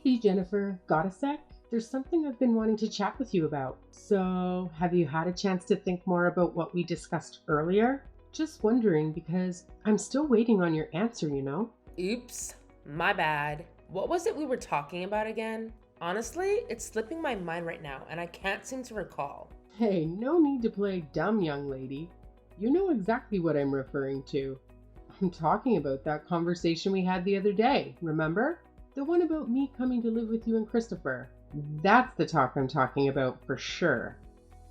Hey Jennifer, got a sec? There's something I've been wanting to chat with you about. So, have you had a chance to think more about what we discussed earlier? Just wondering because I'm still waiting on your answer. Oops, my bad. What was it we were talking about again? Honestly, it's slipping my mind right now and I can't seem to recall. Hey, no need to play dumb, young lady. You know exactly what I'm referring to. I'm talking about that conversation we had the other day, remember? The one about me coming to live with you and Christopher. That's the talk I'm talking about for sure.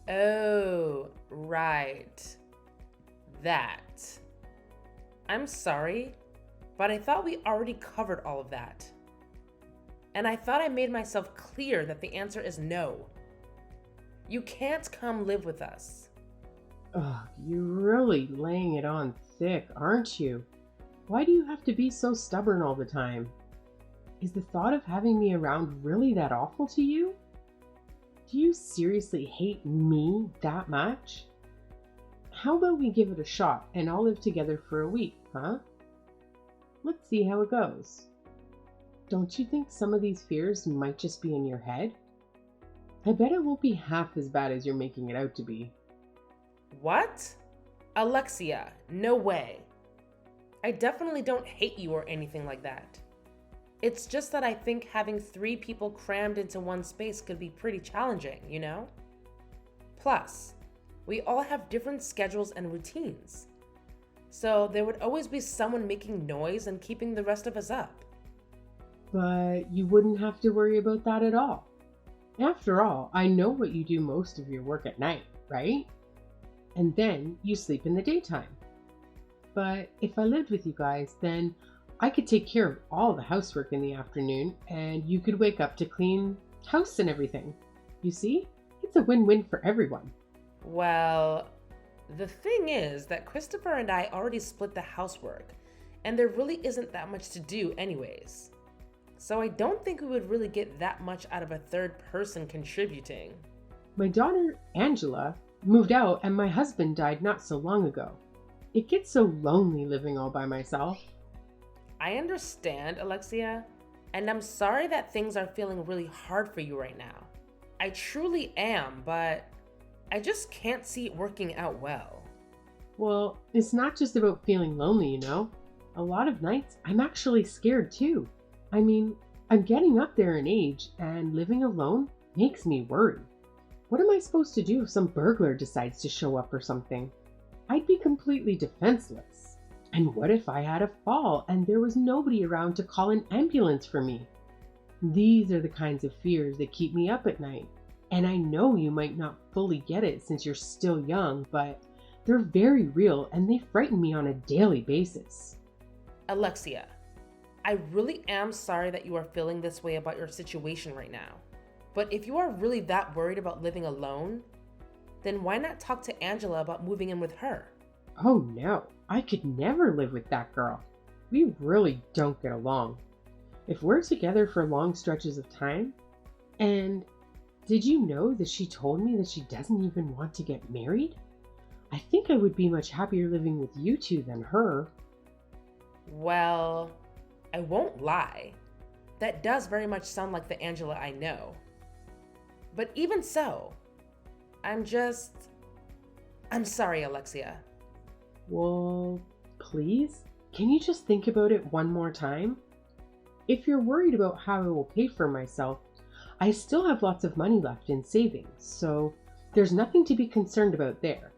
Oh, right. That. I'm sorry, but I thought we already covered all of that. And I thought I made myself clear that the answer is no. You can't come live with us. Ugh, you're really laying it on thick, aren't you? Why do you have to be so stubborn all the time? Is the thought of having me around really that awful to you? Do you seriously hate me that much? How about we give it a shot and all live together for a week, huh? Let's see how it goes. Don't you think some of these fears might just be in your head? I bet it won't be half as bad as you're making it out to be. What? Alexia, no way. I definitely don't hate you or anything like that. It's just that I think having 3 people crammed into one space could be pretty challenging, you know? Plus, we all have different schedules and routines. So there would always be someone making noise and keeping the rest of us up. But you wouldn't have to worry about that at all. After all, I know what you do most of your work at night, right? And then you sleep in the daytime. But if I lived with you guys, then I could take care of all the housework in the afternoon and you could wake up to clean house and everything. You see? It's a win-win for everyone. Well, the thing is that Christopher and I already split the housework, and there really isn't that much to do anyways. So I don't think we would really get that much out of a third person contributing. My daughter, Angela, moved out and my husband died not so long ago. It gets so lonely living all by myself. I understand, Alexia, and I'm sorry that things are feeling really hard for you right now. I truly am, but I just can't see it working out well. Well, it's not just about feeling lonely. A lot of nights I'm actually scared too. I mean, I'm getting up there in age and living alone makes me worry. What am I supposed to do if some burglar decides to show up or something? I'd be completely defenseless. And what if I had a fall and there was nobody around to call an ambulance for me? These are the kinds of fears that keep me up at night. And I know you might not fully get it since you're still young, but they're very real and they frighten me on a daily basis. Alexia, I really am sorry that you are feeling this way about your situation right now. But if you are really that worried about living alone, then why not talk to Angela about moving in with her? Oh no, I could never live with that girl. We really don't get along. If we're together for long stretches of time, and did you know that she told me that she doesn't even want to get married? I think I would be much happier living with you two than her. Well, I won't lie. That does very much sound like the Angela I know. But even so, I'm sorry, Alexia. Well, please? Can you just think about it one more time? If you're worried about how I will pay for myself, I still have lots of money left in savings, so there's nothing to be concerned about there.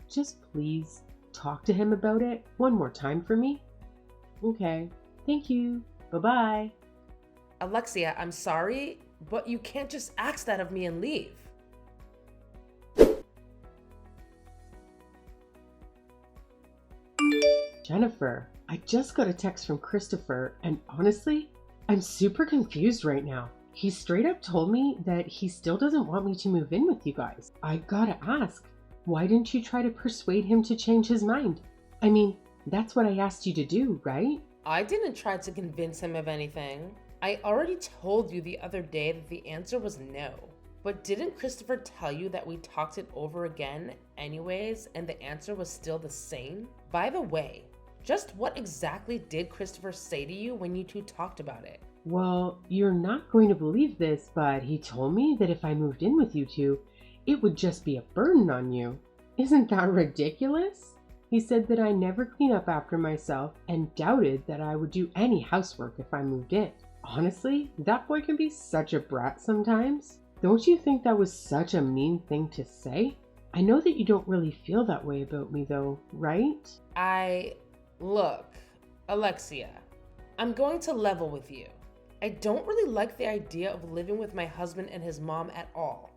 Just please talk to him about it one more time for me. Okay, thank you. Bye-bye. Alexia, I'm sorry, but you can't just ask that of me and leave. Jennifer, I just got a text from Christopher, and honestly, I'm super confused right now. He straight up told me that he still doesn't want me to move in with you guys. I gotta ask, why didn't you try to persuade him to change his mind? I mean, that's what I asked you to do, right? I didn't try to convince him of anything. I already told you the other day that the answer was no. But didn't Christopher tell you that we talked it over again anyways, and the answer was still the same? By the way, just what exactly did Christopher say to you when you two talked about it? Well, you're not going to believe this, but he told me that if I moved in with you two, it would just be a burden on you. Isn't that ridiculous? He said that I never clean up after myself and doubted that I would do any housework if I moved in. Honestly, that boy can be such a brat sometimes. Don't you think that was such a mean thing to say? I know that you don't really feel that way about me though, right? Look, Alexia, I'm going to level with you. I don't really like the idea of living with my husband and his mom at all.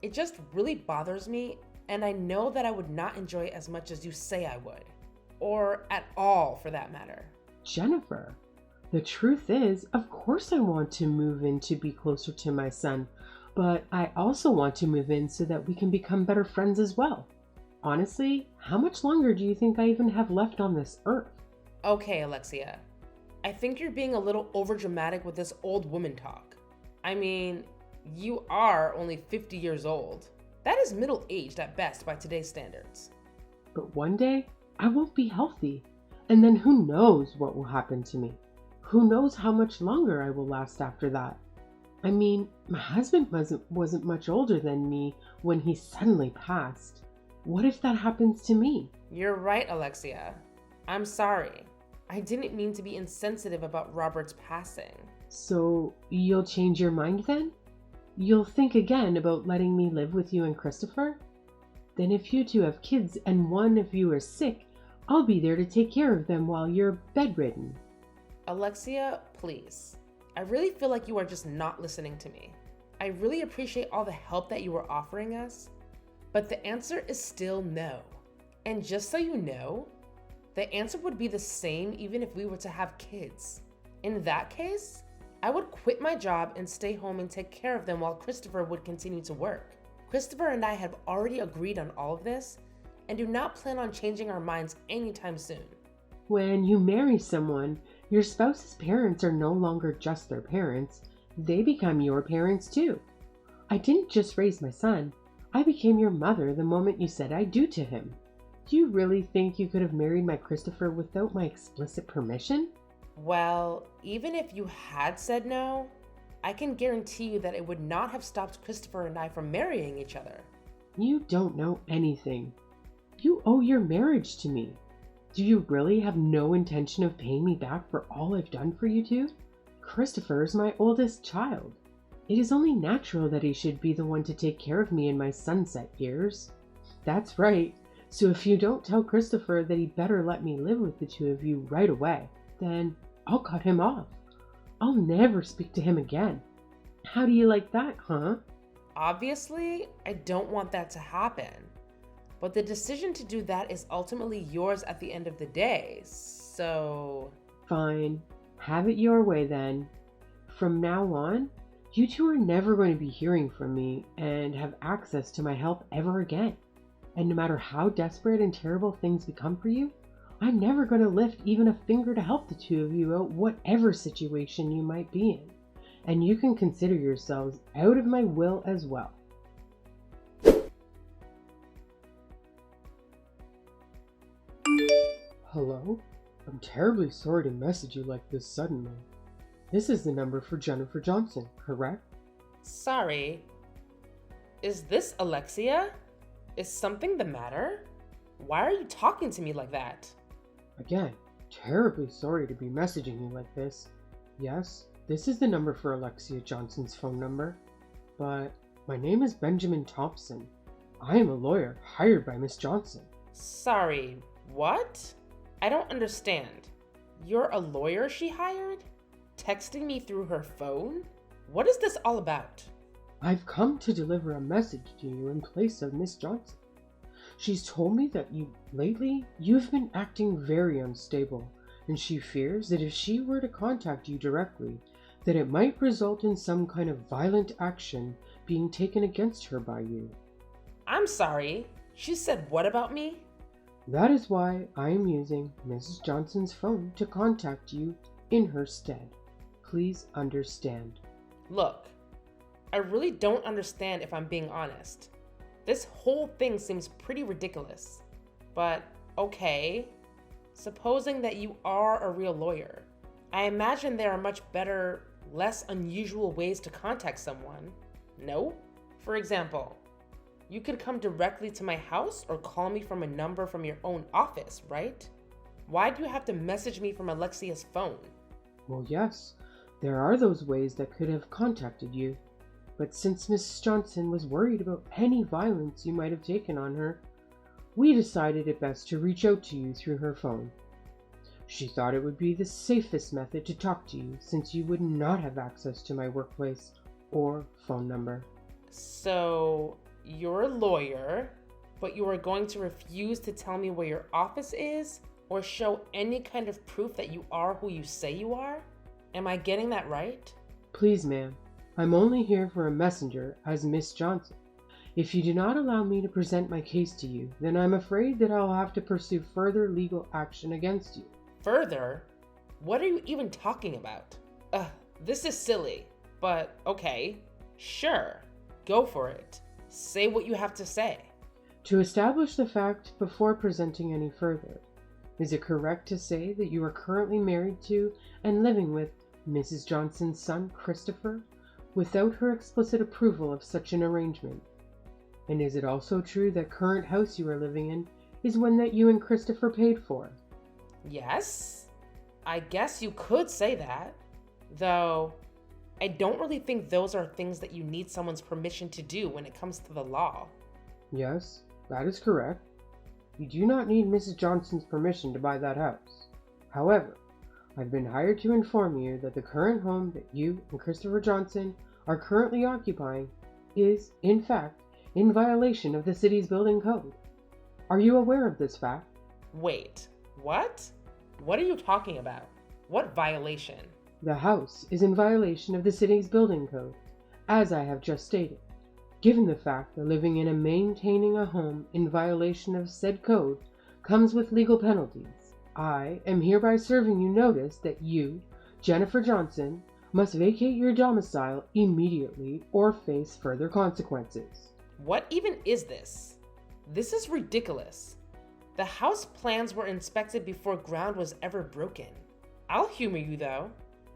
It just really bothers me, and I know that I would not enjoy it as much as you say I would. Or at all, for that matter. Jennifer, the truth is, of course I want to move in to be closer to my son, but I also want to move in so that we can become better friends as well. Honestly, how much longer do you think I even have left on this earth? Okay, Alexia. I think you're being a little overdramatic with this old woman talk. I mean, you are only 50 years old. That is middle-aged at best by today's standards. But one day, I won't be healthy, and then who knows what will happen to me? Who knows how much longer I will last after that? I mean, my husband wasn't much older than me when he suddenly passed. What if that happens to me? You're right, Alexia. I'm sorry. I didn't mean to be insensitive about Robert's passing. So, you'll change your mind then? You'll think again about letting me live with you and Christopher? Then if you two have kids and one of you are sick, I'll be there to take care of them while you're bedridden. Alexia, please. I really feel like you are just not listening to me. I really appreciate all the help that you are offering us, but the answer is still no. And just so you know, the answer would be the same even if we were to have kids. In that case, I would quit my job and stay home and take care of them while Christopher would continue to work. Christopher and I have already agreed on all of this and do not plan on changing our minds anytime soon. When you marry someone, your spouse's parents are no longer just their parents, they become your parents too. I didn't just raise my son, I became your mother the moment you said I do to him. Do you really think you could have married my Christopher without my explicit permission? Well, even if you had said no, I can guarantee you that it would not have stopped Christopher and I from marrying each other. You don't know anything. You owe your marriage to me. Do you really have no intention of paying me back for all I've done for you two? Christopher is my oldest child. It is only natural that he should be the one to take care of me in my sunset years. That's right. So if you don't tell Christopher that he better let me live with the two of you right away, then I'll cut him off. I'll never speak to him again. How do you like that, huh? Obviously, I don't want that to happen. But the decision to do that is ultimately yours at the end of the day, so... Fine. Have it your way then. From now on, you two are never going to be hearing from me and have access to my help ever again. And no matter how desperate and terrible things become for you, I'm never going to lift even a finger to help the two of you out whatever situation you might be in. And you can consider yourselves out of my will as well. Hello? I'm terribly sorry to message you like this suddenly. This is the number for Jennifer Johnson, correct? Sorry. Is this Alexia? Is something the matter? Why are you talking to me like that? Again, terribly sorry to be messaging you like this. Yes, this is the number for Alexia Johnson's phone number. But my name is Benjamin Thompson. I am a lawyer hired by Miss Johnson. Sorry, what? I don't understand. You're a lawyer she hired? Texting me through her phone? What is this all about? I've come to deliver a message to you in place of Miss Johnson. She's told me that lately you've been acting very unstable, and she fears that if she were to contact you directly, that it might result in some kind of violent action being taken against her by you. I'm sorry. She said what about me? That is why I am using Mrs. Johnson's phone to contact you in her stead. Please understand. Look, I really don't understand if I'm being honest. This whole thing seems pretty ridiculous. But okay, supposing that you are a real lawyer, I imagine there are much better less unusual ways to contact someone. No? For example, you could come directly to my house or call me from a number from your own office, right? Why do you have to message me from Alexia's phone? Well, yes, there are those ways that could have contacted you. But since Mrs. Johnson was worried about any violence you might have taken on her, we decided it best to reach out to you through her phone. She thought it would be the safest method to talk to you since you would not have access to my workplace or phone number. So, you're a lawyer, but you are going to refuse to tell me where your office is or show any kind of proof that you are who you say you are? Am I getting that right? Please, ma'am, I'm only here for a messenger as Miss Johnson. If you do not allow me to present my case to you, then I'm afraid that I'll have to pursue further legal action against you. Further? What are you even talking about? This is silly, but okay, sure, go for it. Say what you have to say. To establish the fact before presenting any further, is it correct to say that you are currently married to and living with Mrs. Johnson's son, Christopher, without her explicit approval of such an arrangement? And is it also true that current house you are living in is one that you and Christopher paid for? Yes, I guess you could say that, though I don't really think those are things that you need someone's permission to do when it comes to the law. Yes, that is correct. You do not need Mrs. Johnson's permission to buy that house. However, I've been hired to inform you that the current home that you and Christopher Johnson are currently occupying is, in fact, in violation of the city's building code. Are you aware of this fact? Wait, what? What are you talking about? What violation? The house is in violation of the city's building code, as I have just stated. Given the fact that living in and maintaining a home in violation of said code comes with legal penalties, I am hereby serving you notice that you, Jennifer Johnson, must vacate your domicile immediately or face further consequences. What even is this? This is ridiculous. The house plans were inspected before ground was ever broken. I'll humor you though.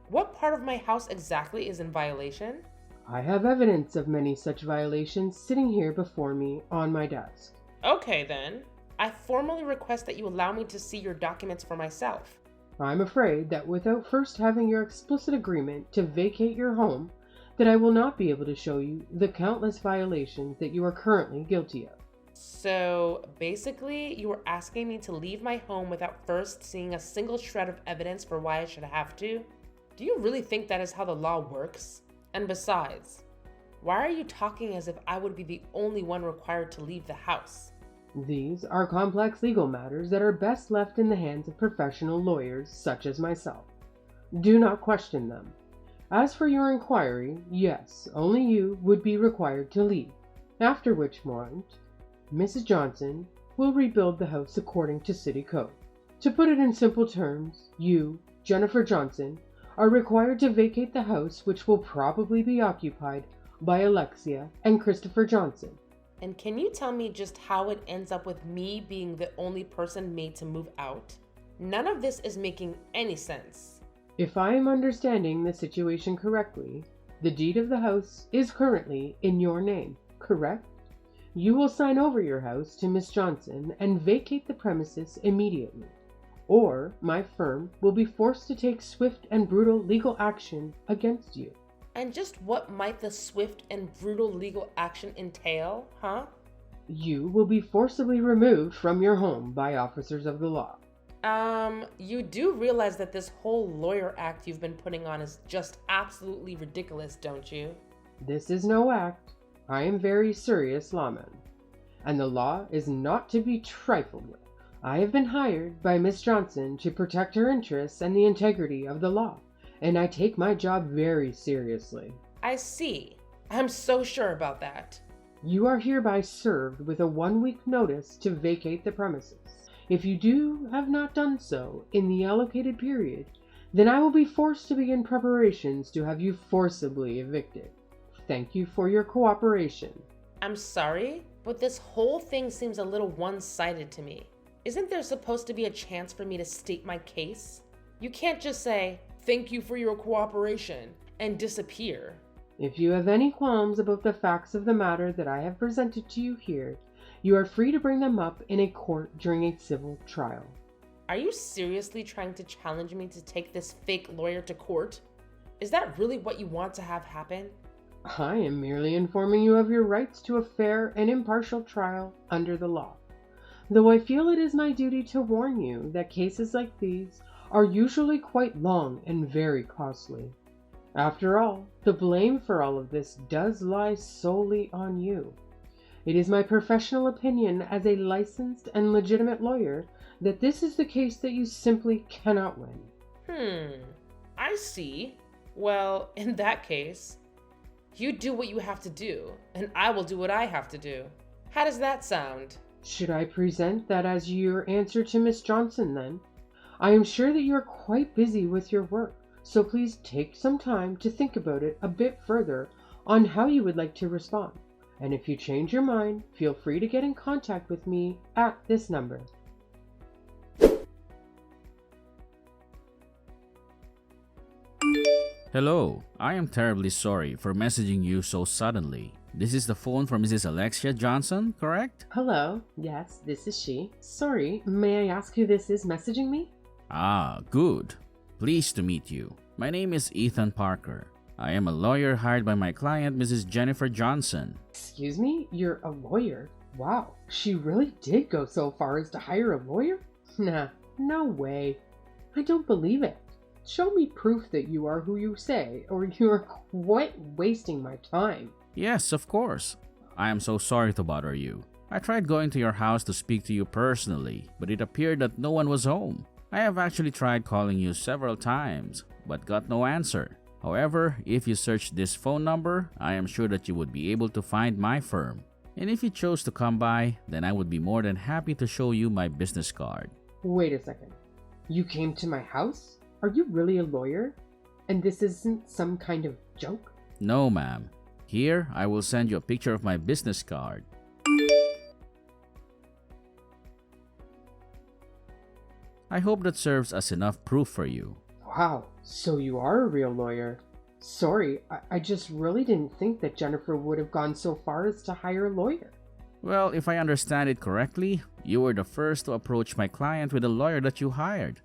What part of my house exactly is in violation? I have evidence of many such violations sitting here before me on my desk. Okay then. I formally request that you allow me to see your documents for myself. I'm afraid that without first having your explicit agreement to vacate your home, that I will not be able to show you the countless violations that you are currently guilty of. So basically, you were asking me to leave my home without first seeing a single shred of evidence for why I should have to? Do you really think that is how the law works? And besides, why are you talking as if I would be the only one required to leave the house? These are complex legal matters that are best left in the hands of professional lawyers such as myself. Do not question them. As for your inquiry, yes, only you would be required to leave, after which point, Mrs. Johnson will rebuild the house according to city code. To put it in simple terms, you, Jennifer Johnson, are required to vacate the house, which will probably be occupied by Alexia and Christopher Johnson. And can you tell me just how it ends up with me being the only person made to move out? None of this is making any sense. If I am understanding the situation correctly, the deed of the house is currently in your name, correct? You will sign over your house to Miss Johnson and vacate the premises immediately, or my firm will be forced to take swift and brutal legal action against you. And just what might the swift and brutal legal action entail, huh? You will be forcibly removed from your home by officers of the law. You do realize that this whole lawyer act you've been putting on is just absolutely ridiculous, don't you? This is no act. I am very serious lawman, and the law is not to be trifled with. I have been hired by Miss Johnson to protect her interests and the integrity of the law, and I take my job very seriously. I see. I'm so sure about that. You are hereby served with a 1-week notice to vacate the premises. If you have not done so in the allocated period, then I will be forced to begin preparations to have you forcibly evicted. Thank you for your cooperation. I'm sorry, but this whole thing seems a little one-sided to me. Isn't there supposed to be a chance for me to state my case? You can't just say, "Thank you for your cooperation," and disappear. If you have any qualms about the facts of the matter that I have presented to you here, you are free to bring them up in a court during a civil trial. Are you seriously trying to challenge me to take this fake lawyer to court? Is that really what you want to have happen? I am merely informing you of your rights to a fair and impartial trial under the law. Though I feel it is my duty to warn you that cases like these are usually quite long and very costly. After all, the blame for all of this does lie solely on you. It is my professional opinion as a licensed and legitimate lawyer that this is the case that you simply cannot win. I see. Well, in that case, you do what you have to do, and I will do what I have to do. How does that sound? Should I present that as your answer to Miss Johnson, then? I am sure that you are quite busy with your work, so please take some time to think about it a bit further on how you would like to respond. And if you change your mind, feel free to get in contact with me at this number. Hello, I am terribly sorry for messaging you so suddenly. This is the phone from Mrs. Alexia Johnson, correct? Hello, yes, this is she. Sorry, may I ask who this is messaging me? Ah, good. Pleased to meet you. My name is Ethan Parker. I am a lawyer hired by my client, Mrs. Jennifer Johnson. Excuse me? You're a lawyer? Wow, she really did go so far as to hire a lawyer? Nah, no way. I don't believe it. Show me proof that you are who you say, or you are quite wasting my time. Yes, of course. I am so sorry to bother you. I tried going to your house to speak to you personally, but it appeared that no one was home. I have actually tried calling you several times, but got no answer. However, if you search this phone number, I am sure that you would be able to find my firm. And if you chose to come by, then I would be more than happy to show you my business card. Wait a second. You came to my house? Are you really a lawyer? And this isn't some kind of joke? No, ma'am. Here, I will send you a picture of my business card. I hope that serves as enough proof for you. Wow, so you are a real lawyer. Sorry, I just really didn't think that Jennifer would have gone so far as to hire a lawyer. Well, if I understand it correctly, you were the first to approach my client with a lawyer that you hired.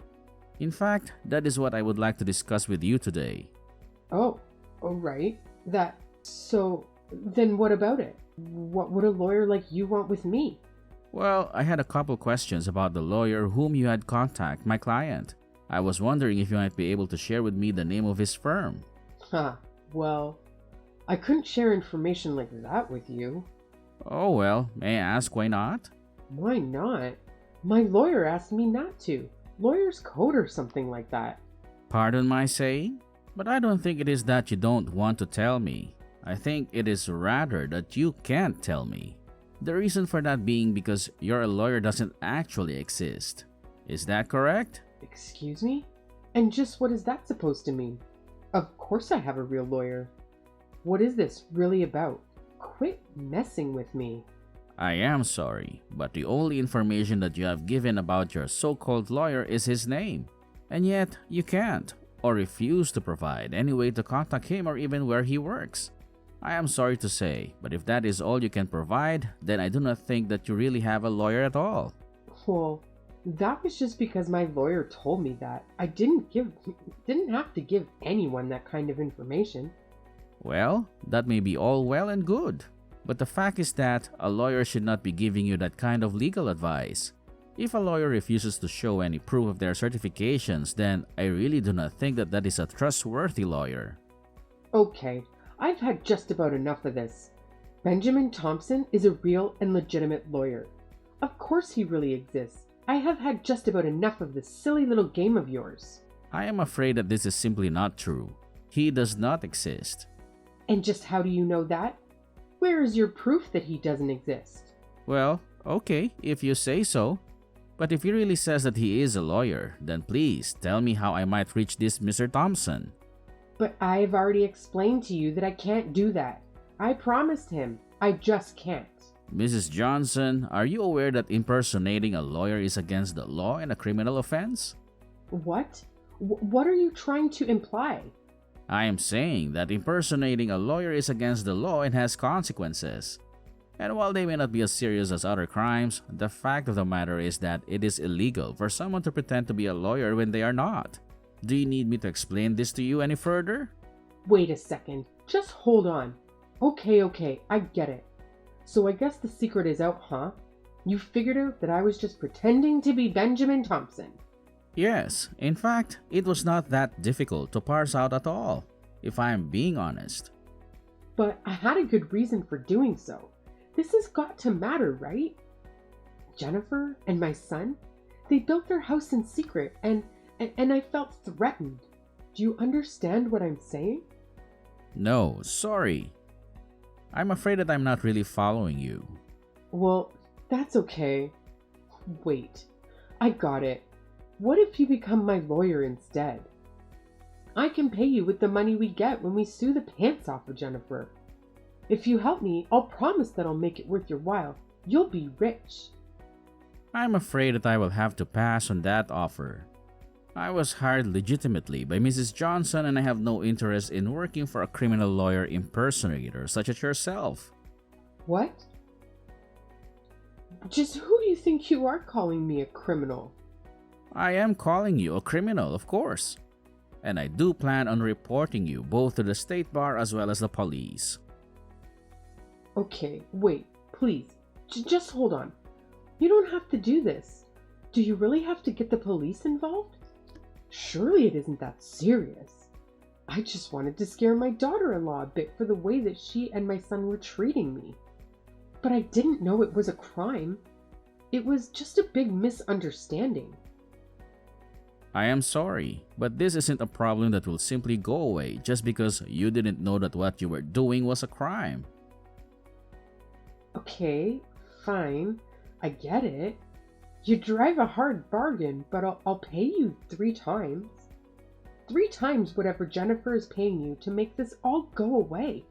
In fact, that is what I would like to discuss with you today. Oh, right. So, then what about it? What would a lawyer like you want with me? Well, I had a couple questions about the lawyer whom you had contacted my client. I was wondering if you might be able to share with me the name of his firm. Well, I couldn't share information like that with you. Oh well, may I ask why not? Why not? My lawyer asked me not to. Lawyer's code or something like that. Pardon my saying? But I don't think it is that you don't want to tell me. I think it is rather that you can't tell me. The reason for that being because your lawyer doesn't actually exist. Is that correct? Excuse me? And just what is that supposed to mean? Of course I have a real lawyer. What is this really about? Quit messing with me. I am sorry, but the only information that you have given about your so-called lawyer is his name. And yet, you can't, or refuse to provide any way to contact him or even where he works. I am sorry to say, but if that is all you can provide, then I do not think that you really have a lawyer at all. Well, that was just because my lawyer told me that. I didn't have to give anyone that kind of information. Well, that may be all well and good. But the fact is that a lawyer should not be giving you that kind of legal advice. If a lawyer refuses to show any proof of their certifications, then I really do not think that that is a trustworthy lawyer. Okay, I've had just about enough of this. Benjamin Thompson is a real and legitimate lawyer. Of course he really exists. I have had just about enough of this silly little game of yours. I am afraid that this is simply not true. He does not exist. And just how do you know that? Where is your proof that he doesn't exist? Well, okay, if you say so. But if he really says that he is a lawyer, then please tell me how I might reach this Mr. Thompson. But I've already explained to you that I can't do that. I promised him. I just can't. Mrs. Johnson, are you aware that impersonating a lawyer is against the law and a criminal offense? What? What are you trying to imply? I am saying that impersonating a lawyer is against the law and has consequences. And while they may not be as serious as other crimes, the fact of the matter is that it is illegal for someone to pretend to be a lawyer when they are not. Do you need me to explain this to you any further? Wait a second. Just hold on. Okay, I get it. So I guess the secret is out, huh? You figured out that I was just pretending to be Benjamin Thompson. Yes, in fact, it was not that difficult to parse out at all, if I am being honest. But I had a good reason for doing so. This has got to matter, right? Jennifer and my son, they built their house in secret and I felt threatened. Do you understand what I'm saying? No, sorry. I'm afraid that I'm not really following you. Well, that's okay. Wait, I got it. What if you become my lawyer instead? I can pay you with the money we get when we sue the pants off of Jennifer. If you help me, I'll promise that I'll make it worth your while. You'll be rich. I'm afraid that I will have to pass on that offer. I was hired legitimately by Mrs. Johnson and I have no interest in working for a criminal lawyer impersonator such as yourself. What? Just who do you think you are calling me a criminal? I am calling you a criminal, of course. And I do plan on reporting you both to the state bar as well as the police. Okay, wait, please. Just hold on. You don't have to do this. Do you really have to get the police involved? Surely it isn't that serious. I just wanted to scare my daughter-in-law a bit for the way that she and my son were treating me. But I didn't know it was a crime. It was just a big misunderstanding. I am sorry, but this isn't a problem that will simply go away just because you didn't know that what you were doing was a crime. Okay, fine. I get it. You drive a hard bargain, but I'll pay you 3 times. 3 times whatever Jennifer is paying you to make this all go away.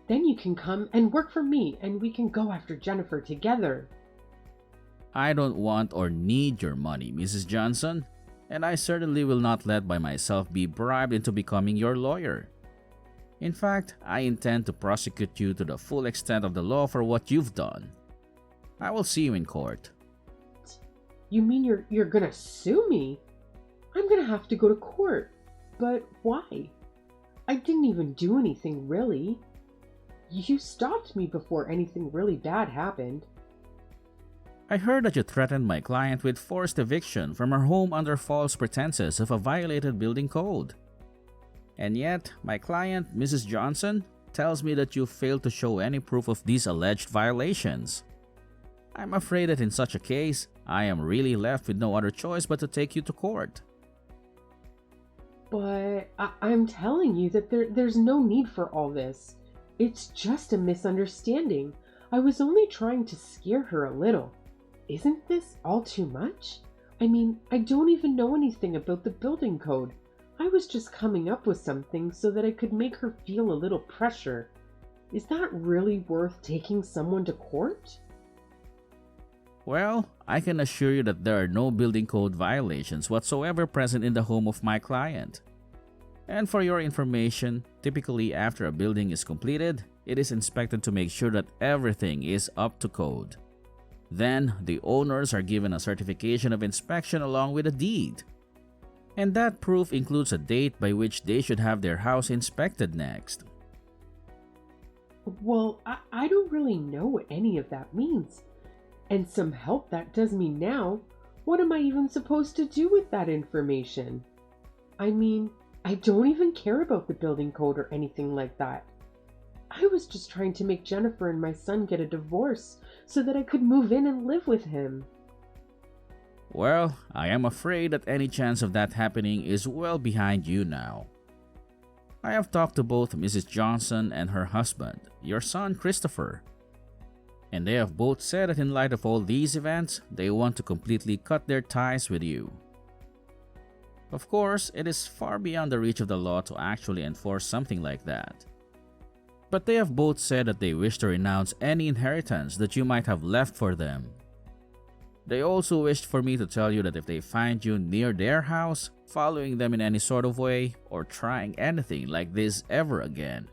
Then you can come and work for me and we can go after Jennifer together. I don't want or need your money, Mrs. Johnson, and I certainly will not let by myself be bribed into becoming your lawyer. In fact, I intend to prosecute you to the full extent of the law for what you've done. I will see you in court. You mean you're gonna sue me? I'm gonna have to go to court. But why? I didn't even do anything really. You stopped me before anything really bad happened. I heard that you threatened my client with forced eviction from her home under false pretenses of a violated building code. And yet, my client, Mrs. Johnson, tells me that you failed to show any proof of these alleged violations. I'm afraid that in such a case, I am really left with no other choice but to take you to court. But I'm telling you that there's no need for all this. It's just a misunderstanding. I was only trying to scare her a little. Isn't this all too much? I mean, I don't even know anything about the building code. I was just coming up with something so that I could make her feel a little pressure. Is that really worth taking someone to court? Well, I can assure you that there are no building code violations whatsoever present in the home of my client. And for your information, typically after a building is completed, it is inspected to make sure that everything is up to code. Then, the owners are given a certification of inspection along with a deed. And that proof includes a date by which they should have their house inspected next. Well, I don't really know what any of that means. And some help that does me now. What am I even supposed to do with that information? I mean, I don't even care about the building code or anything like that. I was just trying to make Jennifer and my son get a divorce so that I could move in and live with him. Well, I am afraid that any chance of that happening is well behind you now. I have talked to both Mrs. Johnson and her husband, your son Christopher, and they have both said that in light of all these events, they want to completely cut their ties with you. Of course, it is far beyond the reach of the law to actually enforce something like that. But they have both said that they wish to renounce any inheritance that you might have left for them. They also wished for me to tell you that if they find you near their house, following them in any sort of way, or trying anything like this ever again,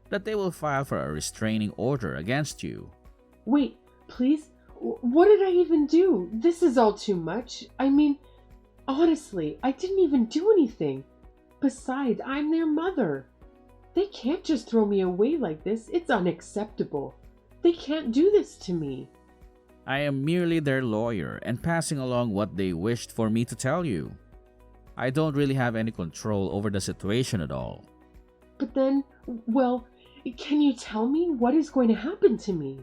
that they will file for a restraining order against you. Wait, please? What did I even do? This is all too much. I mean, honestly, I didn't even do anything. Besides, I'm their mother. They can't just throw me away like this. It's unacceptable. They can't do this to me. I am merely their lawyer and passing along what they wished for me to tell you. I don't really have any control over the situation at all. But then, well, can you tell me what is going to happen to me?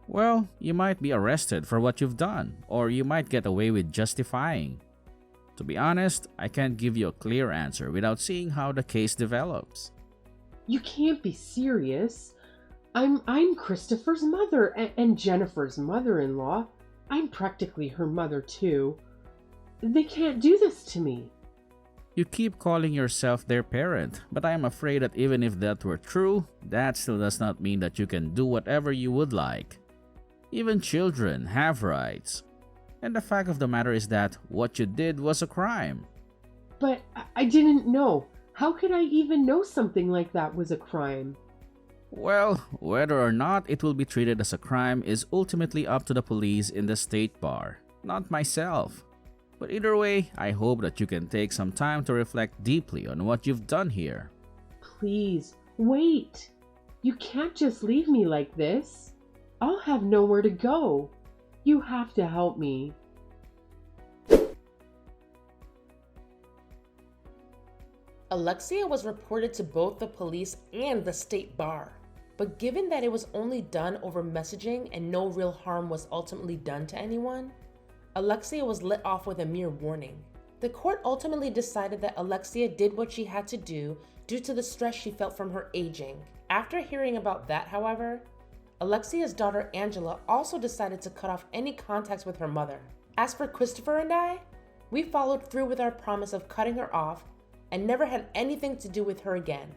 Well, you might be arrested for what you've done, or you might get away with justifying. To be honest, I can't give you a clear answer without seeing how the case develops. You can't be serious. I'm Christopher's mother and Jennifer's mother-in-law. I'm practically her mother too. They can't do this to me. You keep calling yourself their parent, but I am afraid that even if that were true, that still does not mean that you can do whatever you would like. Even children have rights. And the fact of the matter is that what you did was a crime. But I didn't know. How could I even know something like that was a crime? Well, whether or not it will be treated as a crime is ultimately up to the police in the state bar, not myself. But either way, I hope that you can take some time to reflect deeply on what you've done here. Please, wait. You can't just leave me like this. I'll have nowhere to go. You have to help me. Alexia was reported to both the police and the state bar. But given that it was only done over messaging and no real harm was ultimately done to anyone, Alexia was let off with a mere warning. The court ultimately decided that Alexia did what she had to do due to the stress she felt from her aging. After hearing about that, however, Alexia's daughter Angela also decided to cut off any contacts with her mother. As for Christopher and I, we followed through with our promise of cutting her off and never had anything to do with her again.